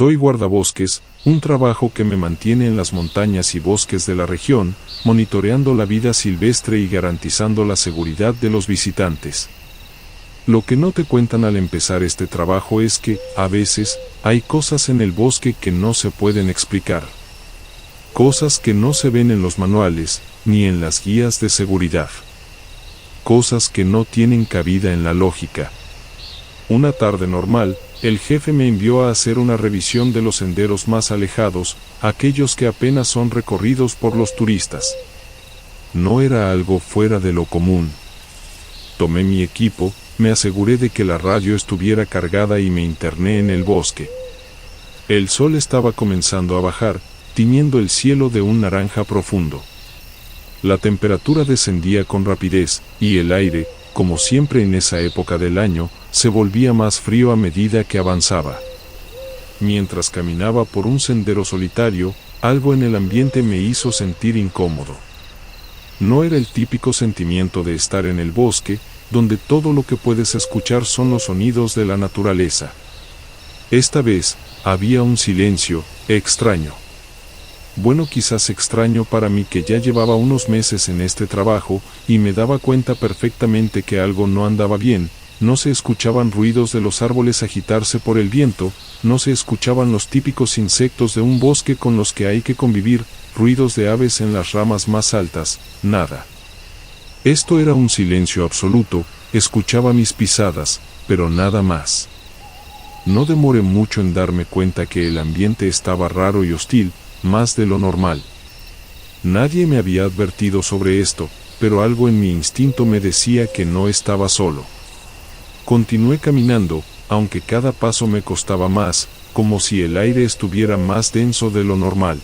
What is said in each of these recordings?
Soy guardabosques, un trabajo que me mantiene en las montañas y bosques de la región, monitoreando la vida silvestre y garantizando la seguridad de los visitantes. Lo que no te cuentan al empezar este trabajo es que, a veces, hay cosas en el bosque que no se pueden explicar. Cosas que no se ven en los manuales, ni en las guías de seguridad. Cosas que no tienen cabida en la lógica. Una tarde normal, el jefe me envió a hacer una revisión de los senderos más alejados, aquellos que apenas son recorridos por los turistas. No era algo fuera de lo común. Tomé mi equipo, me aseguré de que la radio estuviera cargada y me interné en el bosque. El sol estaba comenzando a bajar, tiñendo el cielo de un naranja profundo. La temperatura descendía con rapidez, y el aire, como siempre en esa época del año, se volvía más frío a medida que avanzaba. Mientras caminaba por un sendero solitario, algo en el ambiente me hizo sentir incómodo. No era el típico sentimiento de estar en el bosque, donde todo lo que puedes escuchar son los sonidos de la naturaleza. Esta vez, había un silencio extraño. Bueno, quizás extraño para mí, que ya llevaba unos meses en este trabajo, y me daba cuenta perfectamente que algo no andaba bien. No se escuchaban ruidos de los árboles agitarse por el viento, no se escuchaban los típicos insectos de un bosque con los que hay que convivir, ruidos de aves en las ramas más altas, nada. Esto era un silencio absoluto, escuchaba mis pisadas, pero nada más. No demoré mucho en darme cuenta que el ambiente estaba raro y hostil, más de lo normal. Nadie me había advertido sobre esto, pero algo en mi instinto me decía que no estaba solo. Continué caminando, aunque cada paso me costaba más, como si el aire estuviera más denso de lo normal.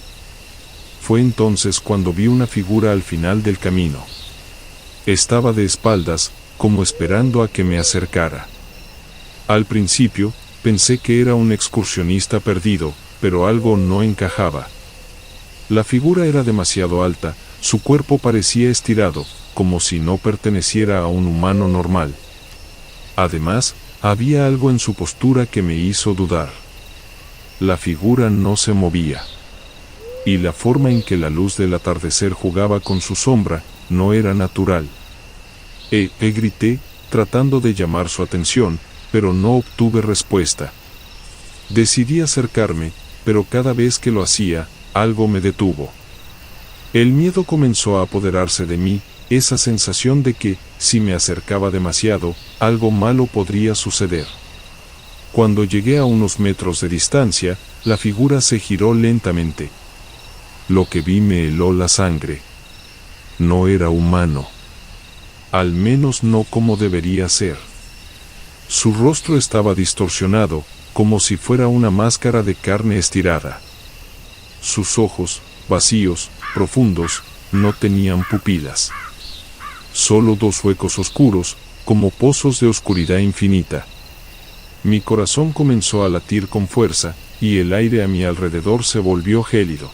Fue entonces cuando vi una figura al final del camino. Estaba de espaldas, como esperando a que me acercara. Al principio, pensé que era un excursionista perdido, pero algo no encajaba. La figura era demasiado alta, su cuerpo parecía estirado, como si no perteneciera a un humano normal. Además, había algo en su postura que me hizo dudar. La figura no se movía. Y la forma en que la luz del atardecer jugaba con su sombra, no era natural. Grité, tratando de llamar su atención, pero no obtuve respuesta. Decidí acercarme, pero cada vez que lo hacía, algo me detuvo. El miedo comenzó a apoderarse de mí, esa sensación de que, si me acercaba demasiado, algo malo podría suceder. Cuando llegué a unos metros de distancia, la figura se giró lentamente. Lo que vi me heló la sangre. No era humano. Al menos no como debería ser. Su rostro estaba distorsionado, como si fuera una máscara de carne estirada. Sus ojos, vacíos, profundos, no tenían pupilas. Solo dos huecos oscuros, como pozos de oscuridad infinita. Mi corazón comenzó a latir con fuerza, y el aire a mi alrededor se volvió gélido.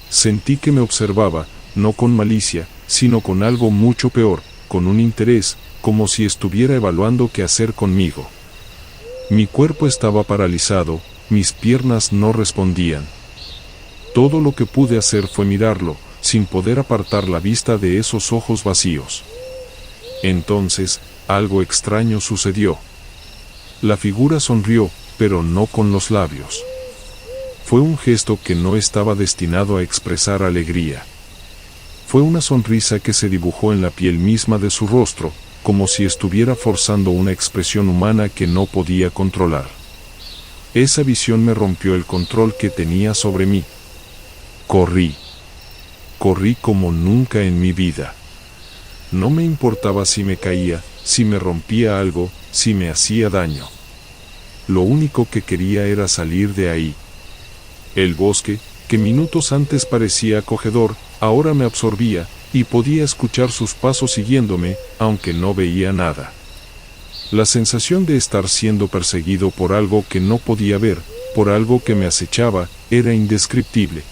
Sentí que me observaba, no con malicia, sino con algo mucho peor, con un interés, como si estuviera evaluando qué hacer conmigo. Mi cuerpo estaba paralizado, mis piernas no respondían. Todo lo que pude hacer fue mirarlo, sin poder apartar la vista de esos ojos vacíos. Entonces, algo extraño sucedió. La figura sonrió, pero no con los labios. Fue un gesto que no estaba destinado a expresar alegría. Fue una sonrisa que se dibujó en la piel misma de su rostro, como si estuviera forzando una expresión humana que no podía controlar. Esa visión me rompió el control que tenía sobre mí. Corrí. Corrí como nunca en mi vida. No me importaba si me caía, si me rompía algo, si me hacía daño. Lo único que quería era salir de ahí. El bosque, que minutos antes parecía acogedor, ahora me absorbía, y podía escuchar sus pasos siguiéndome, aunque no veía nada. La sensación de estar siendo perseguido por algo que no podía ver, por algo que me acechaba, era indescriptible.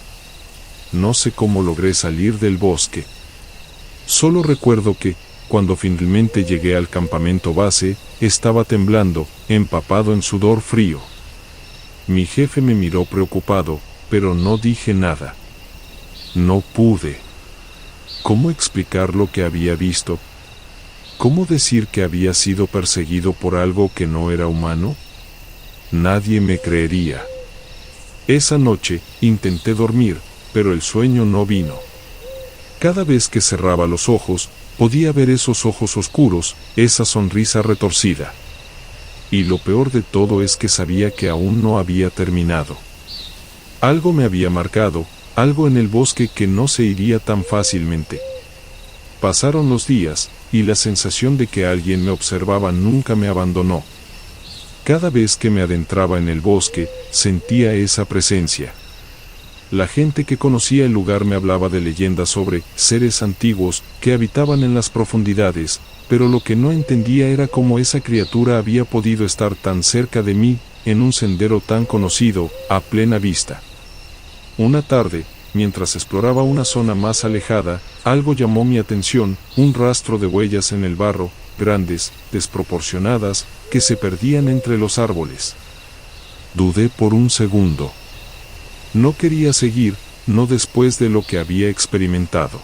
No sé cómo logré salir del bosque. Solo recuerdo que, cuando finalmente llegué al campamento base, estaba temblando, empapado en sudor frío. Mi jefe me miró preocupado, pero no dije nada. No pude. ¿Cómo explicar lo que había visto? ¿Cómo decir que había sido perseguido por algo que no era humano? Nadie me creería. Esa noche, intenté dormir, pero el sueño no vino. Cada vez que cerraba los ojos, podía ver esos ojos oscuros, esa sonrisa retorcida. Y lo peor de todo es que sabía que aún no había terminado. Algo me había marcado, algo en el bosque que no se iría tan fácilmente. Pasaron los días, y la sensación de que alguien me observaba nunca me abandonó. Cada vez que me adentraba en el bosque, sentía esa presencia. La gente que conocía el lugar me hablaba de leyendas sobre seres antiguos que habitaban en las profundidades, pero lo que no entendía era cómo esa criatura había podido estar tan cerca de mí, en un sendero tan conocido, a plena vista. Una tarde, mientras exploraba una zona más alejada, algo llamó mi atención, un rastro de huellas en el barro, grandes, desproporcionadas, que se perdían entre los árboles. Dudé por un segundo. No quería seguir, no después de lo que había experimentado.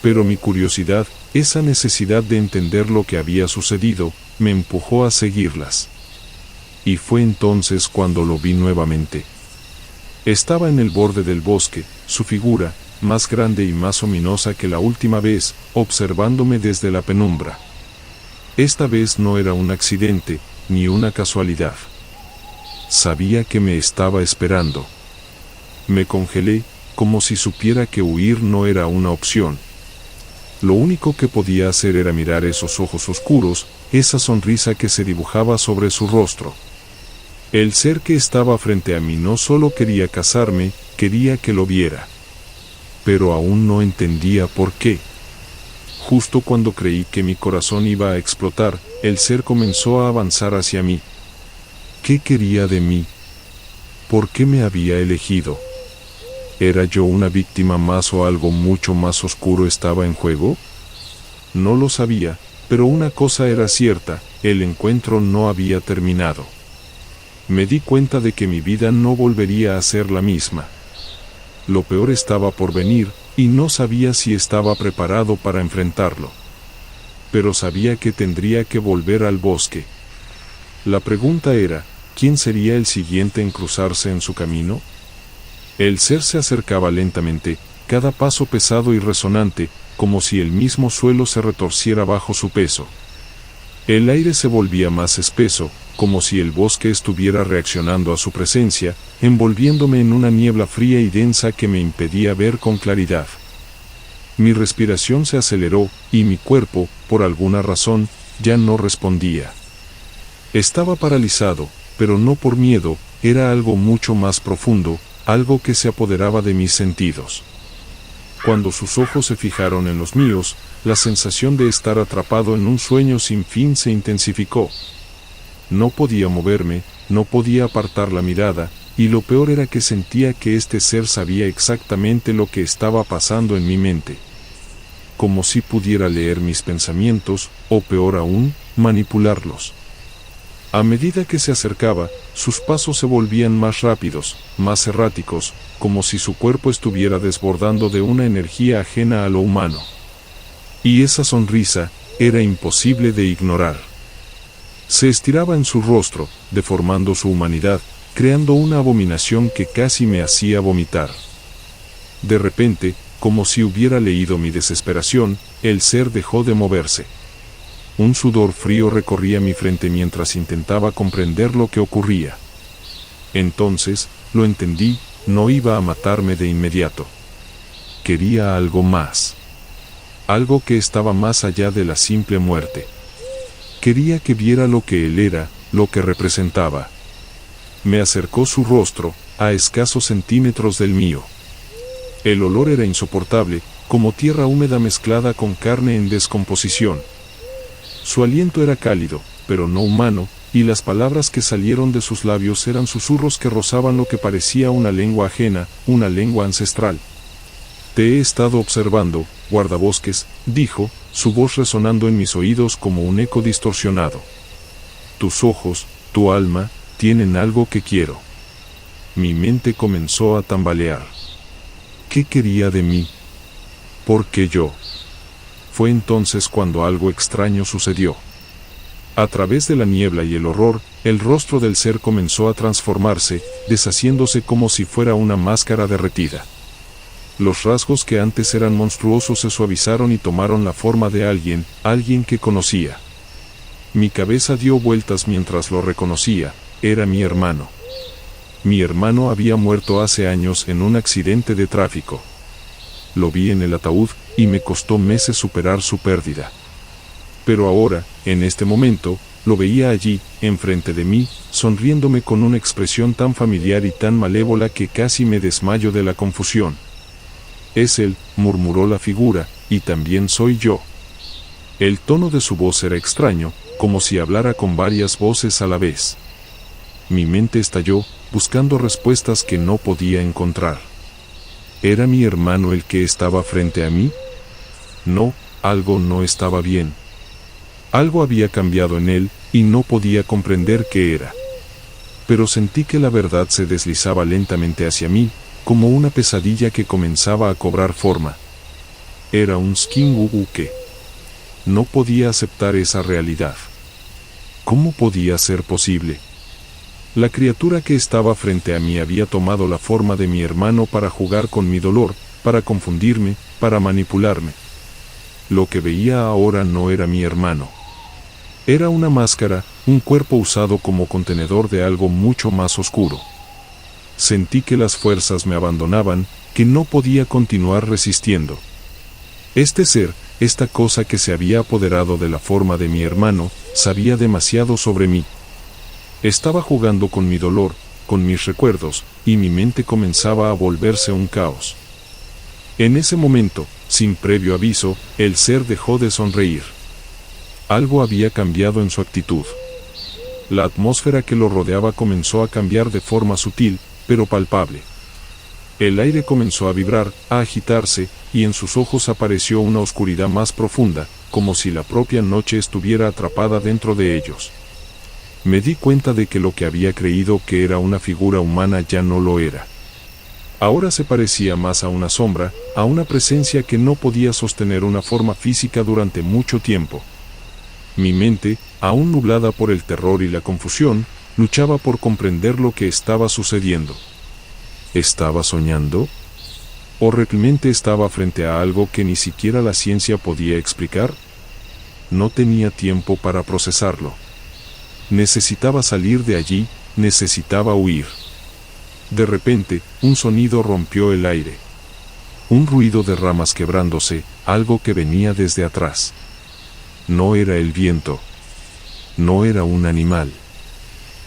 Pero mi curiosidad, esa necesidad de entender lo que había sucedido, me empujó a seguirlas. Y fue entonces cuando lo vi nuevamente. Estaba en el borde del bosque, su figura, más grande y más ominosa que la última vez, observándome desde la penumbra. Esta vez no era un accidente, ni una casualidad. Sabía que me estaba esperando. Me congelé, como si supiera que huir no era una opción. Lo único que podía hacer era mirar esos ojos oscuros, esa sonrisa que se dibujaba sobre su rostro. El ser que estaba frente a mí no solo quería cazarme, quería que lo viera. Pero aún no entendía por qué. Justo cuando creí que mi corazón iba a explotar, el ser comenzó a avanzar hacia mí. ¿Qué quería de mí? ¿Por qué me había elegido? ¿Era yo una víctima más o algo mucho más oscuro estaba en juego? No lo sabía, pero una cosa era cierta, el encuentro no había terminado. Me di cuenta de que mi vida no volvería a ser la misma. Lo peor estaba por venir, y no sabía si estaba preparado para enfrentarlo. Pero sabía que tendría que volver al bosque. La pregunta era, ¿quién sería el siguiente en cruzarse en su camino? El ser se acercaba lentamente, cada paso pesado y resonante, como si el mismo suelo se retorciera bajo su peso. El aire se volvía más espeso, como si el bosque estuviera reaccionando a su presencia, envolviéndome en una niebla fría y densa que me impedía ver con claridad. Mi respiración se aceleró, y mi cuerpo, por alguna razón, ya no respondía. Estaba paralizado, pero no por miedo, era algo mucho más profundo, algo que se apoderaba de mis sentidos. Cuando sus ojos se fijaron en los míos, la sensación de estar atrapado en un sueño sin fin se intensificó. No podía moverme, no podía apartar la mirada, y lo peor era que sentía que este ser sabía exactamente lo que estaba pasando en mi mente. Como si pudiera leer mis pensamientos, o peor aún, manipularlos. A medida que se acercaba, sus pasos se volvían más rápidos, más erráticos, como si su cuerpo estuviera desbordando de una energía ajena a lo humano. Y esa sonrisa, era imposible de ignorar. Se estiraba en su rostro, deformando su humanidad, creando una abominación que casi me hacía vomitar. De repente, como si hubiera leído mi desesperación, el ser dejó de moverse. Un sudor frío recorría mi frente mientras intentaba comprender lo que ocurría. Entonces, lo entendí, no iba a matarme de inmediato. Quería algo más. Algo que estaba más allá de la simple muerte. Quería que viera lo que él era, lo que representaba. Me acercó su rostro, a escasos centímetros del mío. El olor era insoportable, como tierra húmeda mezclada con carne en descomposición. Su aliento era cálido, pero no humano, y las palabras que salieron de sus labios eran susurros que rozaban lo que parecía una lengua ajena, una lengua ancestral. «Te he estado observando, guardabosques», dijo, su voz resonando en mis oídos como un eco distorsionado. «Tus ojos, tu alma, tienen algo que quiero». Mi mente comenzó a tambalear. ¿Qué quería de mí? ¿Por qué yo? Fue entonces cuando algo extraño sucedió. A través de la niebla y el horror, el rostro del ser comenzó a transformarse, deshaciéndose como si fuera una máscara derretida. Los rasgos que antes eran monstruosos se suavizaron y tomaron la forma de alguien que conocía. Mi cabeza dio vueltas mientras lo reconocía, era mi hermano. Mi hermano había muerto hace años en un accidente de tráfico. Lo vi en el ataúd, y me costó meses superar su pérdida. Pero ahora, en este momento, lo veía allí, enfrente de mí, sonriéndome con una expresión tan familiar y tan malévola que casi me desmayo de la confusión. Es él, murmuró la figura, y también soy yo. El tono de su voz era extraño, como si hablara con varias voces a la vez. Mi mente estalló, buscando respuestas que no podía encontrar. ¿Era mi hermano el que estaba frente a mí? No, algo no estaba bien. Algo había cambiado en él, y no podía comprender qué era. Pero sentí que la verdad se deslizaba lentamente hacia mí, como una pesadilla que comenzaba a cobrar forma. Era un skinwuwuke. No podía aceptar esa realidad. ¿Cómo podía ser posible? La criatura que estaba frente a mí había tomado la forma de mi hermano para jugar con mi dolor, para confundirme, para manipularme. Lo que veía ahora no era mi hermano. Era una máscara, un cuerpo usado como contenedor de algo mucho más oscuro. Sentí que las fuerzas me abandonaban, que no podía continuar resistiendo. Este ser, esta cosa que se había apoderado de la forma de mi hermano, sabía demasiado sobre mí. Estaba jugando con mi dolor, con mis recuerdos, y mi mente comenzaba a volverse un caos. En ese momento, sin previo aviso, el ser dejó de sonreír. Algo había cambiado en su actitud. La atmósfera que lo rodeaba comenzó a cambiar de forma sutil, pero palpable. El aire comenzó a vibrar, a agitarse, y en sus ojos apareció una oscuridad más profunda, como si la propia noche estuviera atrapada dentro de ellos. Me di cuenta de que lo que había creído que era una figura humana ya no lo era. Ahora se parecía más a una sombra, a una presencia que no podía sostener una forma física durante mucho tiempo. Mi mente, aún nublada por el terror y la confusión, luchaba por comprender lo que estaba sucediendo. ¿Estaba soñando? ¿O realmente estaba frente a algo que ni siquiera la ciencia podía explicar? No tenía tiempo para procesarlo. Necesitaba salir de allí, necesitaba huir. De repente, un sonido rompió el aire. Un ruido de ramas quebrándose, algo que venía desde atrás. No era el viento. No era un animal.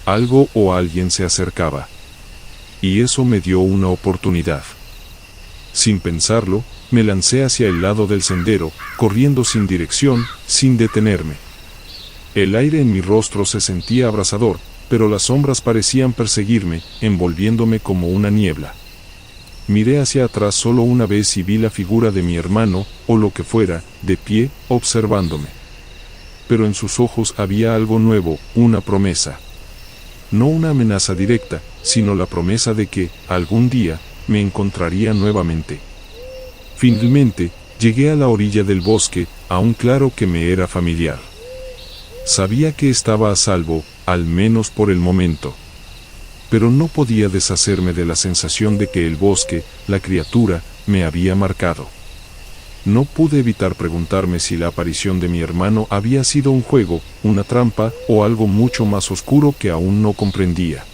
Algo o alguien se acercaba. Y eso me dio una oportunidad. Sin pensarlo, me lancé hacia el lado del sendero, corriendo sin dirección, sin detenerme. El aire en mi rostro se sentía abrasador, pero las sombras parecían perseguirme, envolviéndome como una niebla. Miré hacia atrás solo una vez y vi la figura de mi hermano, o lo que fuera, de pie, observándome. Pero en sus ojos había algo nuevo, una promesa. No una amenaza directa, sino la promesa de que, algún día, me encontraría nuevamente. Finalmente, llegué a la orilla del bosque, a un claro que me era familiar. Sabía que estaba a salvo, al menos por el momento. Pero no podía deshacerme de la sensación de que el bosque, la criatura, me había marcado. No pude evitar preguntarme si la aparición de mi hermano había sido un juego, una trampa, o algo mucho más oscuro que aún no comprendía.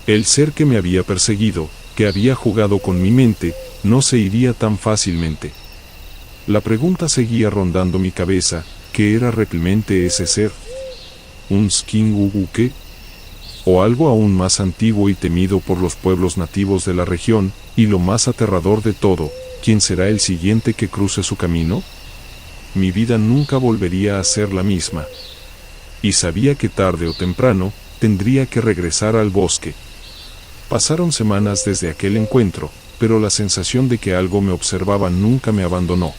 El ser que me había perseguido, que había jugado con mi mente, no se iría tan fácilmente. La pregunta seguía rondando mi cabeza. ¿Qué era realmente ese ser? ¿Un skinwuwuke? ¿O algo aún más antiguo y temido por los pueblos nativos de la región? Y lo más aterrador de todo, ¿quién será el siguiente que cruce su camino? Mi vida nunca volvería a ser la misma. Y sabía que tarde o temprano, tendría que regresar al bosque. Pasaron semanas desde aquel encuentro, pero la sensación de que algo me observaba nunca me abandonó.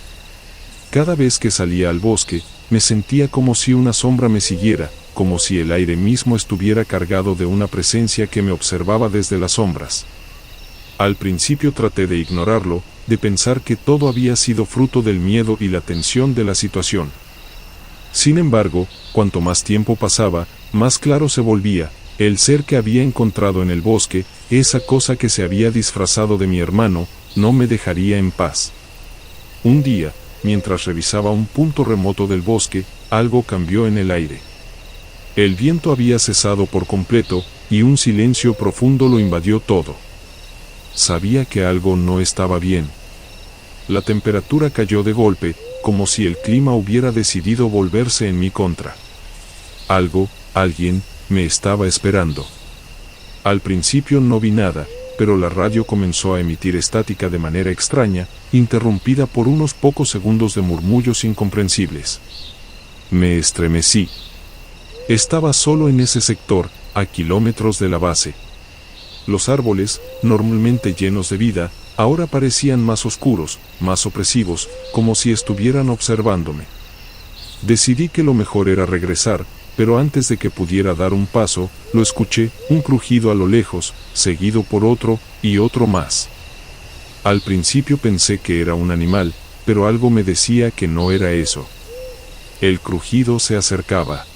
Cada vez que salía al bosque, me sentía como si una sombra me siguiera, como si el aire mismo estuviera cargado de una presencia que me observaba desde las sombras. Al principio traté de ignorarlo, de pensar que todo había sido fruto del miedo y la tensión de la situación. Sin embargo, cuanto más tiempo pasaba, más claro se volvía, el ser que había encontrado en el bosque, esa cosa que se había disfrazado de mi hermano, no me dejaría en paz. Un día, mientras revisaba un punto remoto del bosque, algo cambió en el aire. El viento había cesado por completo, y un silencio profundo lo invadió todo. Sabía que algo no estaba bien. La temperatura cayó de golpe, como si el clima hubiera decidido volverse en mi contra. Alguien, me estaba esperando. Al principio no vi nada, pero la radio comenzó a emitir estática de manera extraña, interrumpida por unos pocos segundos de murmullos incomprensibles. Me estremecí. Estaba solo en ese sector, a kilómetros de la base. Los árboles, normalmente llenos de vida, ahora parecían más oscuros, más opresivos, como si estuvieran observándome. Decidí que lo mejor era regresar, pero antes de que pudiera dar un paso, lo escuché, un crujido a lo lejos, seguido por otro, y otro más. Al principio pensé que era un animal, pero algo me decía que no era eso. El crujido se acercaba.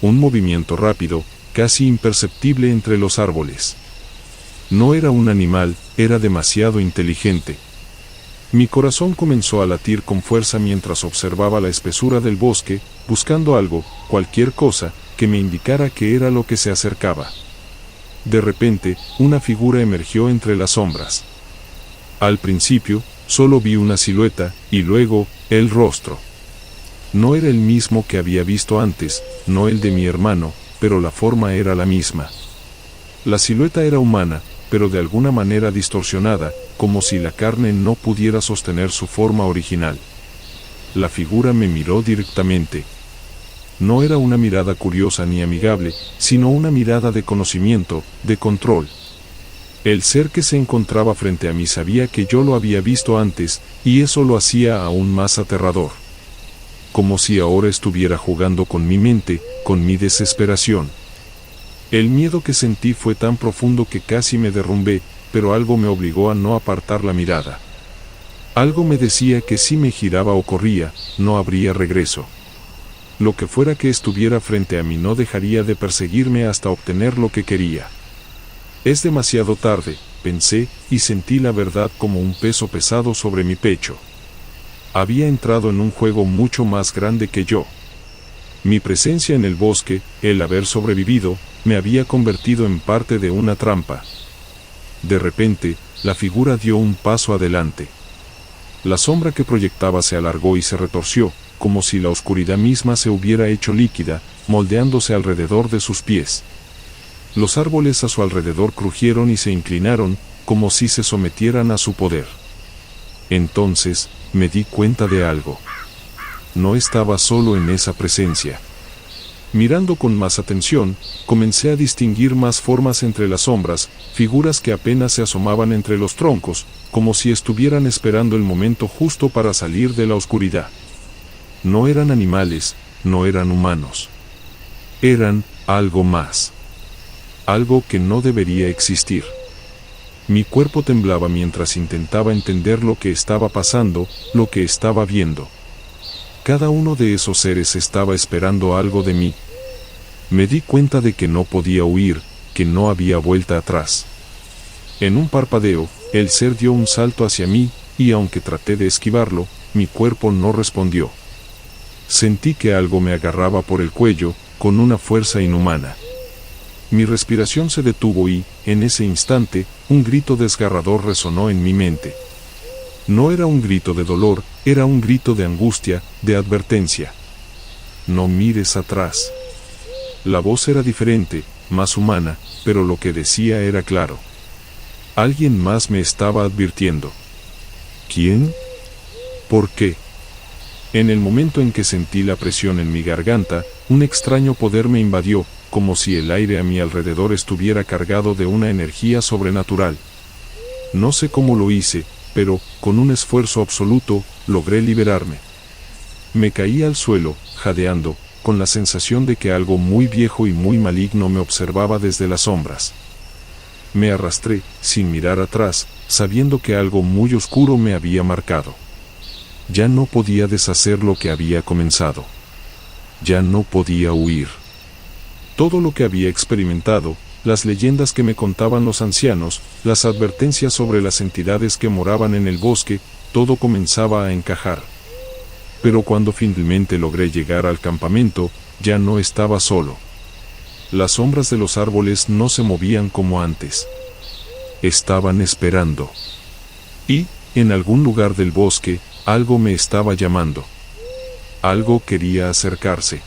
Un movimiento rápido, casi imperceptible entre los árboles. No era un animal, era demasiado inteligente. Mi corazón comenzó a latir con fuerza mientras observaba la espesura del bosque, buscando algo, cualquier cosa, que me indicara qué era lo que se acercaba. De repente, una figura emergió entre las sombras. Al principio, solo vi una silueta, y luego, el rostro. No era el mismo que había visto antes, no el de mi hermano, pero la forma era la misma. La silueta era humana, pero de alguna manera distorsionada, como si la carne no pudiera sostener su forma original. La figura me miró directamente. No era una mirada curiosa ni amigable, sino una mirada de conocimiento, de control. El ser que se encontraba frente a mí sabía que yo lo había visto antes, y eso lo hacía aún más aterrador. Como si ahora estuviera jugando con mi mente, con mi desesperación. El miedo que sentí fue tan profundo que casi me derrumbé, pero algo me obligó a no apartar la mirada. Algo me decía que si me giraba o corría, no habría regreso. Lo que fuera que estuviera frente a mí no dejaría de perseguirme hasta obtener lo que quería. Es demasiado tarde, pensé, y sentí la verdad como un peso pesado sobre mi pecho. Había entrado en un juego mucho más grande que yo. Mi presencia en el bosque, el haber sobrevivido, me había convertido en parte de una trampa. De repente, la figura dio un paso adelante. La sombra que proyectaba se alargó y se retorció, como si la oscuridad misma se hubiera hecho líquida, moldeándose alrededor de sus pies. Los árboles a su alrededor crujieron y se inclinaron, como si se sometieran a su poder. Entonces, me di cuenta de algo. No estaba solo en esa presencia. Mirando con más atención, comencé a distinguir más formas entre las sombras, figuras que apenas se asomaban entre los troncos, como si estuvieran esperando el momento justo para salir de la oscuridad. No eran animales, no eran humanos. Eran algo más. Algo que no debería existir. Mi cuerpo temblaba mientras intentaba entender lo que estaba pasando, lo que estaba viendo. Cada uno de esos seres estaba esperando algo de mí. Me di cuenta de que no podía huir, que no había vuelta atrás. En un parpadeo, el ser dio un salto hacia mí, y aunque traté de esquivarlo, mi cuerpo no respondió. Sentí que algo me agarraba por el cuello, con una fuerza inhumana. Mi respiración se detuvo y, en ese instante, un grito desgarrador resonó en mi mente. No era un grito de dolor, era un grito de angustia, de advertencia. No mires atrás. La voz era diferente, más humana, pero lo que decía era claro. Alguien más me estaba advirtiendo. ¿Quién? ¿Por qué? En el momento en que sentí la presión en mi garganta, un extraño poder me invadió, como si el aire a mi alrededor estuviera cargado de una energía sobrenatural. No sé cómo lo hice, pero, con un esfuerzo absoluto, logré liberarme. Me caí al suelo, jadeando, con la sensación de que algo muy viejo y muy maligno me observaba desde las sombras. Me arrastré, sin mirar atrás, sabiendo que algo muy oscuro me había marcado. Ya no podía deshacer lo que había comenzado. Ya no podía huir. Todo lo que había experimentado, las leyendas que me contaban los ancianos, las advertencias sobre las entidades que moraban en el bosque, todo comenzaba a encajar. Pero cuando finalmente logré llegar al campamento, ya no estaba solo. Las sombras de los árboles no se movían como antes. Estaban esperando. Y, en algún lugar del bosque, algo me estaba llamando. Algo quería acercarse.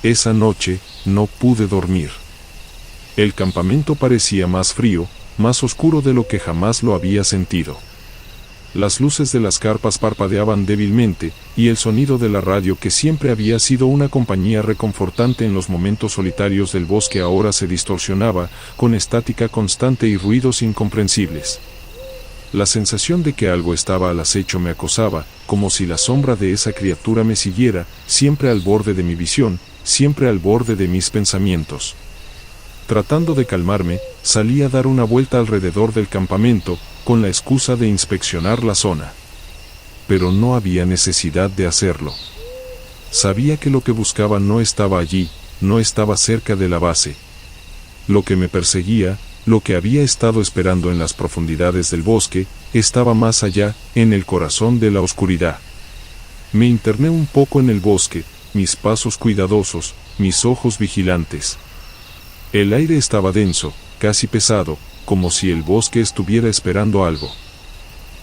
Esa noche, no pude dormir. El campamento parecía más frío, más oscuro de lo que jamás lo había sentido. Las luces de las carpas parpadeaban débilmente, y el sonido de la radio, que siempre había sido una compañía reconfortante en los momentos solitarios del bosque, ahora se distorsionaba, con estática constante y ruidos incomprensibles. La sensación de que algo estaba al acecho me acosaba, como si la sombra de esa criatura me siguiera, siempre al borde de mi visión, siempre al borde de mis pensamientos. Tratando de calmarme, salí a dar una vuelta alrededor del campamento, con la excusa de inspeccionar la zona. Pero no había necesidad de hacerlo. Sabía que lo que buscaba no estaba allí, no estaba cerca de la base. Lo que me perseguía, lo que había estado esperando en las profundidades del bosque, estaba más allá, en el corazón de la oscuridad. Me interné un poco en el bosque, mis pasos cuidadosos, mis ojos vigilantes. El aire estaba denso, casi pesado, como si el bosque estuviera esperando algo.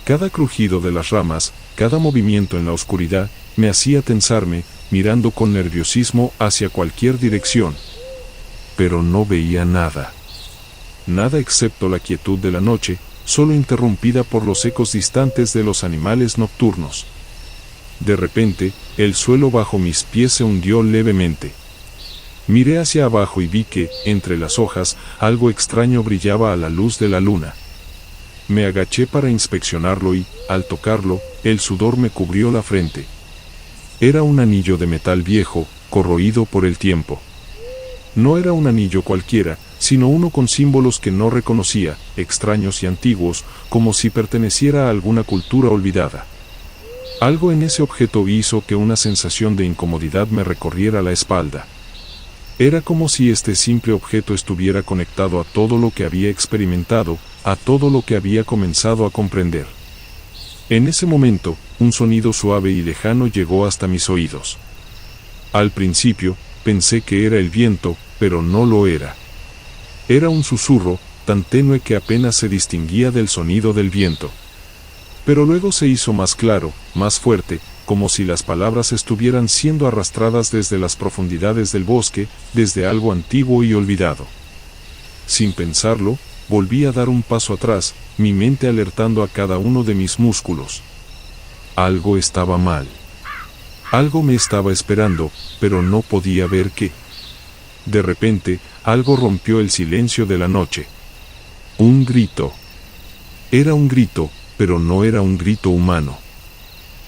Cada crujido de las ramas, cada movimiento en la oscuridad, me hacía tensarme, mirando con nerviosismo hacia cualquier dirección. Pero no veía nada. Nada excepto la quietud de la noche, solo interrumpida por los ecos distantes de los animales nocturnos. De repente, el suelo bajo mis pies se hundió levemente. Miré hacia abajo y vi que, entre las hojas, algo extraño brillaba a la luz de la luna. Me agaché para inspeccionarlo y, al tocarlo, el sudor me cubrió la frente. Era un anillo de metal viejo, corroído por el tiempo. No era un anillo cualquiera, sino uno con símbolos que no reconocía, extraños y antiguos, como si perteneciera a alguna cultura olvidada. Algo en ese objeto hizo que una sensación de incomodidad me recorriera la espalda. Era como si este simple objeto estuviera conectado a todo lo que había experimentado, a todo lo que había comenzado a comprender. En ese momento, un sonido suave y lejano llegó hasta mis oídos. Al principio, pensé que era el viento, pero no lo era. Era un susurro, tan tenue que apenas se distinguía del sonido del viento. Pero luego se hizo más claro, más fuerte, como si las palabras estuvieran siendo arrastradas desde las profundidades del bosque, desde algo antiguo y olvidado. Sin pensarlo, volví a dar un paso atrás, mi mente alertando a cada uno de mis músculos. Algo estaba mal. Algo me estaba esperando, pero no podía ver qué. De repente, algo rompió el silencio de la noche. Un grito. Era un grito, pero no era un grito humano.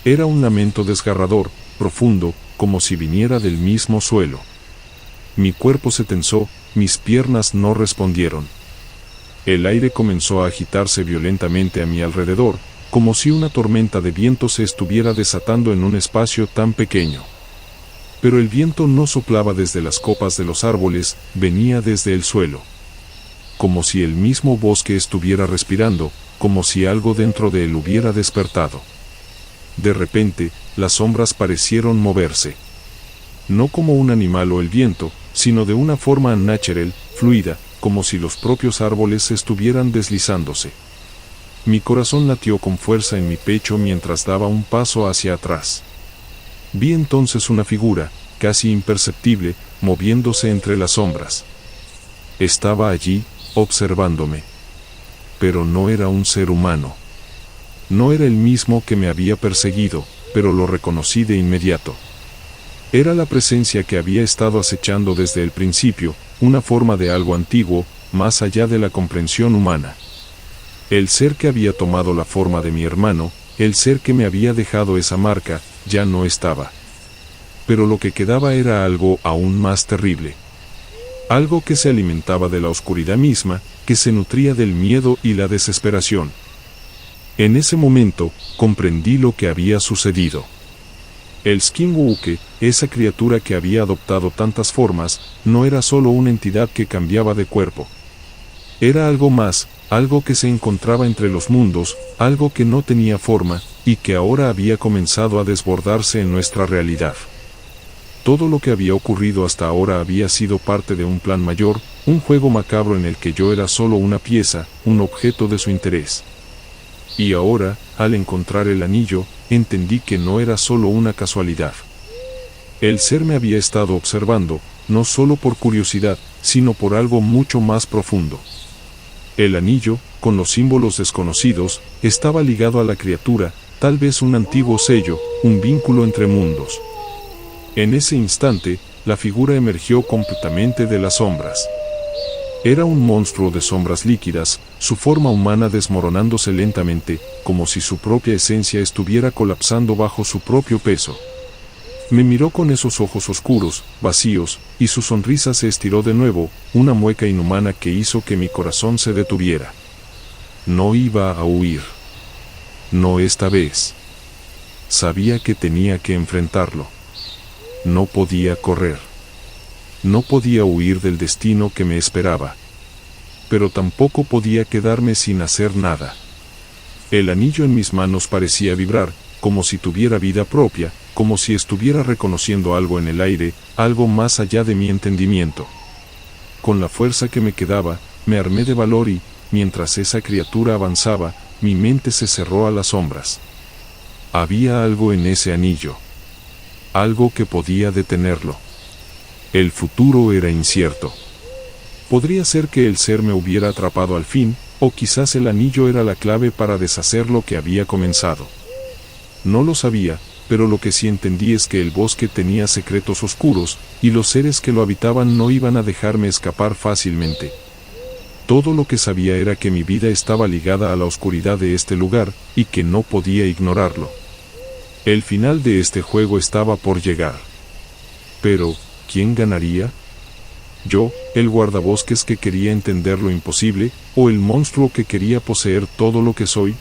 Era un lamento desgarrador, profundo, como si viniera del mismo suelo. Mi cuerpo se tensó, mis piernas no respondieron. El aire comenzó a agitarse violentamente a mi alrededor, como si una tormenta de viento se estuviera desatando en un espacio tan pequeño. Pero el viento no soplaba desde las copas de los árboles, venía desde el suelo. Como si el mismo bosque estuviera respirando, como si algo dentro de él hubiera despertado. De repente, las sombras parecieron moverse. No como un animal o el viento, sino de una forma natural, fluida, como si los propios árboles estuvieran deslizándose. Mi corazón latió con fuerza en mi pecho mientras daba un paso hacia atrás. Vi entonces una figura, casi imperceptible, moviéndose entre las sombras. Estaba allí, observándome. Pero no era un ser humano. No era el mismo que me había perseguido, pero lo reconocí de inmediato. Era la presencia que había estado acechando desde el principio, una forma de algo antiguo, más allá de la comprensión humana. El ser que había tomado la forma de mi hermano, el ser que me había dejado esa marca, ya no estaba. pero lo que quedaba era algo aún más terrible. Algo que se alimentaba de la oscuridad misma, que se nutría del miedo y la desesperación. En ese momento, comprendí lo que había sucedido. El Skinwalker, esa criatura que había adoptado tantas formas, no era solo una entidad que cambiaba de cuerpo. Era algo más, algo que se encontraba entre los mundos, algo que no tenía forma, y que ahora había comenzado a desbordarse en nuestra realidad. Todo lo que había ocurrido hasta ahora había sido parte de un plan mayor, un juego macabro en el que yo era solo una pieza, un objeto de su interés. Y ahora, al encontrar el anillo, entendí que no era solo una casualidad. El ser me había estado observando, no solo por curiosidad, sino por algo mucho más profundo. El anillo, con los símbolos desconocidos, estaba ligado a la criatura, tal vez un antiguo sello, un vínculo entre mundos. En ese instante, la figura emergió completamente de las sombras. Era un monstruo de sombras líquidas, su forma humana desmoronándose lentamente, como si su propia esencia estuviera colapsando bajo su propio peso. Me miró con esos ojos oscuros, vacíos, y su sonrisa se estiró de nuevo, una mueca inhumana que hizo que mi corazón se detuviera. No iba a huir. No esta vez. Sabía que tenía que enfrentarlo. No podía correr. No podía huir del destino que me esperaba. Pero tampoco podía quedarme sin hacer nada. El anillo en mis manos parecía vibrar, como si tuviera vida propia, como si estuviera reconociendo algo en el aire, algo más allá de mi entendimiento. Con la fuerza que me quedaba, me armé de valor y, mientras esa criatura avanzaba, mi mente se cerró a las sombras. Había algo en ese anillo. Algo que podía detenerlo. El futuro era incierto. Podría ser que el ser me hubiera atrapado al fin, o quizás el anillo era la clave para deshacer lo que había comenzado. No lo sabía, pero lo que sí entendí es que el bosque tenía secretos oscuros, y los seres que lo habitaban no iban a dejarme escapar fácilmente. Todo lo que sabía era que mi vida estaba ligada a la oscuridad de este lugar, y que no podía ignorarlo. El final de este juego estaba por llegar. Pero, ¿quién ganaría? ¿Yo, el guardabosques que quería entender lo imposible, o el monstruo que quería poseer todo lo que soy?